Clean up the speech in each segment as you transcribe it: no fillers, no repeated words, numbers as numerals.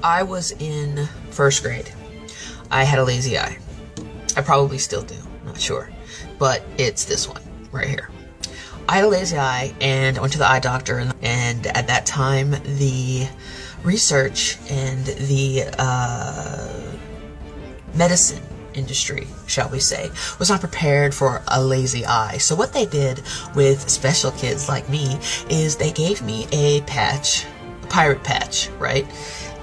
I was in first grade. I had a lazy eye. I probably still do, not sure. But it's this one, right here. I had a lazy eye, and I went to the eye doctor, and at that time, the research and the medicine industry, shall we say, was not prepared for a lazy eye. So what they did with special kids like me is they gave me a patch, a pirate patch, right?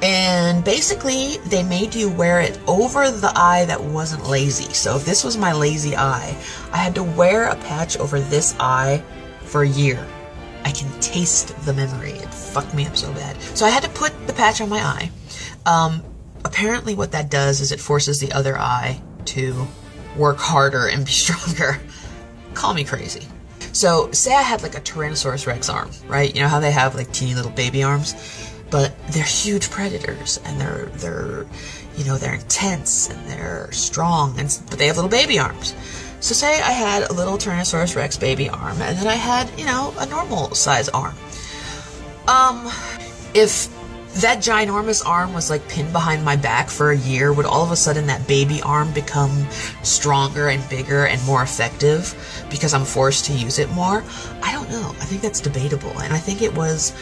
And basically they made you wear it over the eye that wasn't lazy. So if this was my lazy eye, I had to wear a patch over this eye for a year. I can taste the memory. It fucked me up so bad. So I had to put the patch on my eye. Apparently what that does is it forces the other eye to work harder and be stronger. Call me crazy. So say I had like a Tyrannosaurus Rex arm, right? You know how they have like teeny little baby arms? But they're huge predators, and they're you know, they're intense and they're strong, but they have little baby arms. So say I had a little Tyrannosaurus Rex baby arm, and then I had, you know, a normal size arm. If that ginormous arm was like pinned behind my back for a year, would all of a sudden that baby arm become stronger and bigger and more effective because I'm forced to use it more? I don't know. I think that's debatable, and I think it was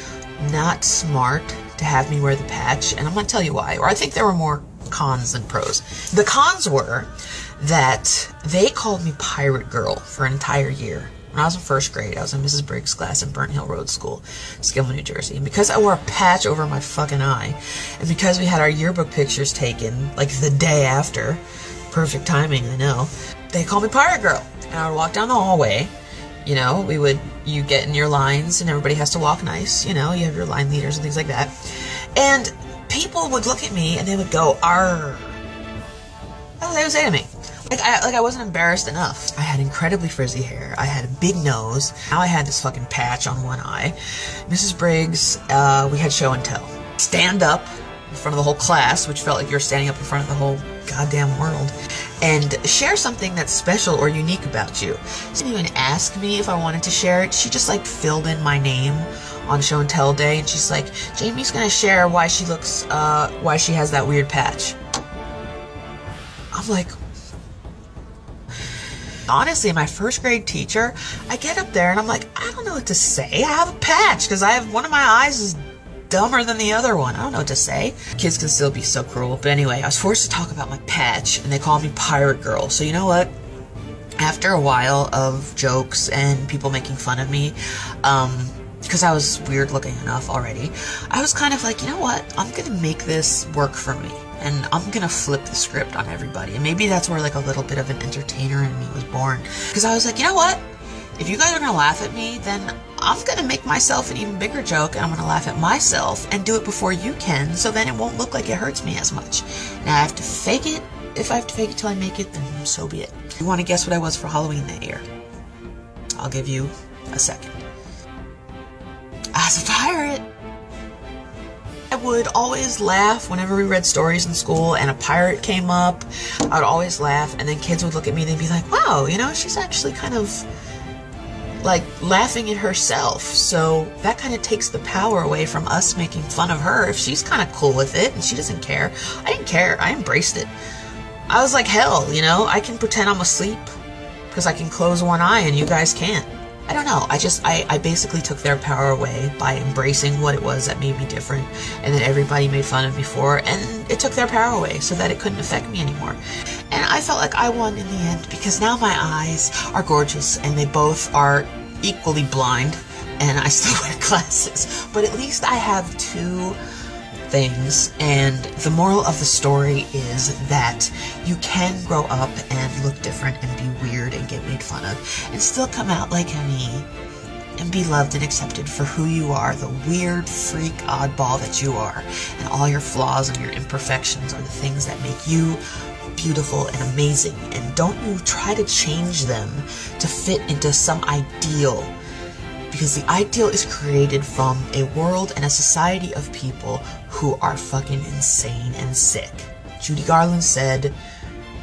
not smart to have me wear the patch, and I'm going to tell you why. Or I think there were more cons than pros. The cons were that they called me Pirate Girl for an entire year. When I was in first grade, I was in Mrs. Briggs' class in Burnt Hill Road School, Skillman, New Jersey. And because I wore a patch over my fucking eye, and because we had our yearbook pictures taken, like, the day after, perfect timing, I know, they called me Pirate Girl. And I would walk down the hallway, you know, you get in your lines, and everybody has to walk nice, you know, you have your line leaders and things like that. And people would look at me, and they would go, "Arr." That's what they would say to me. Like I wasn't embarrassed enough. I had incredibly frizzy hair. I had a big nose. Now I had this fucking patch on one eye. Mrs. Briggs, we had show and tell. Stand up in front of the whole class, which felt like you're standing up in front of the whole goddamn world, and share something that's special or unique about you. She didn't even ask me if I wanted to share it. She just like filled in my name on show and tell day, and she's like, "Jamie's gonna share why she has that weird patch." I'm like, honestly, my first grade teacher, I get up there and I'm like, I don't know what to say. I have a patch because one of my eyes is dumber than the other one. I don't know what to say. Kids can still be so cruel. But anyway, I was forced to talk about my patch, and they called me Pirate Girl. So you know what? After a while of jokes and people making fun of me, because I was weird looking enough already, I was kind of like, you know what? I'm going to make this work for me. And I'm gonna flip the script on everybody. And maybe that's where like a little bit of an entertainer in me was born. Because I was like, you know what? If you guys are gonna laugh at me, then I'm gonna make myself an even bigger joke, and I'm gonna laugh at myself and do it before you can, so then it won't look like it hurts me as much. Now I have to fake it. If I have to fake it till I make it, then so be it. You wanna guess what I was for Halloween that year? I'll give you a second. I was a pirate. I would always laugh whenever we read stories in school and a pirate came up. I would always laugh, and then kids would look at me and they'd be like, wow, you know, she's actually kind of like laughing at herself. So that kind of takes the power away from us making fun of her if she's kind of cool with it and she doesn't care. I didn't care. I embraced it. I was like, hell, you know, I can pretend I'm asleep because I can close one eye and you guys can't. I don't know, I basically took their power away by embracing what it was that made me different, and then everybody made fun of me for, and it took their power away so that it couldn't affect me anymore. And I felt like I won in the end, because now my eyes are gorgeous, and they both are equally blind, and I still wear glasses, but at least I have two things, and the moral of the story is that you can grow up and look different and be weird and get made fun of and still come out like me and be loved and accepted for who you are, the weird freak oddball that you are, and all your flaws and your imperfections are the things that make you beautiful and amazing, and don't you try to change them to fit into some ideal, because the ideal is created from a world and a society of people who are fucking insane and sick. Judy Garland said,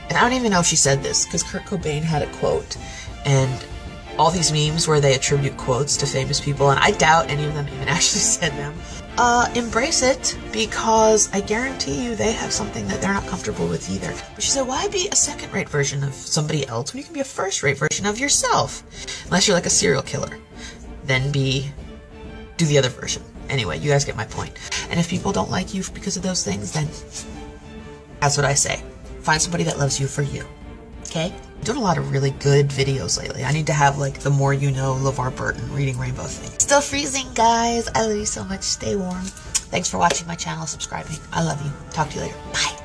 and I don't even know if she said this, because Kurt Cobain had a quote, and all these memes where they attribute quotes to famous people, and I doubt any of them even actually said them, embrace it, because I guarantee you they have something that they're not comfortable with either. But she said, why be a second-rate version of somebody else when you can be a first-rate version of yourself? Unless you're like a serial killer. Then do the other version. Anyway, you guys get my point. And if people don't like you because of those things, then that's what I say. Find somebody that loves you for you. Okay? I'm doing a lot of really good videos lately. I need to have like the More You Know LeVar Burton Reading Rainbow thing. Still freezing, guys. I love you so much. Stay warm. Thanks for watching my channel, subscribing. I love you. Talk to you later. Bye.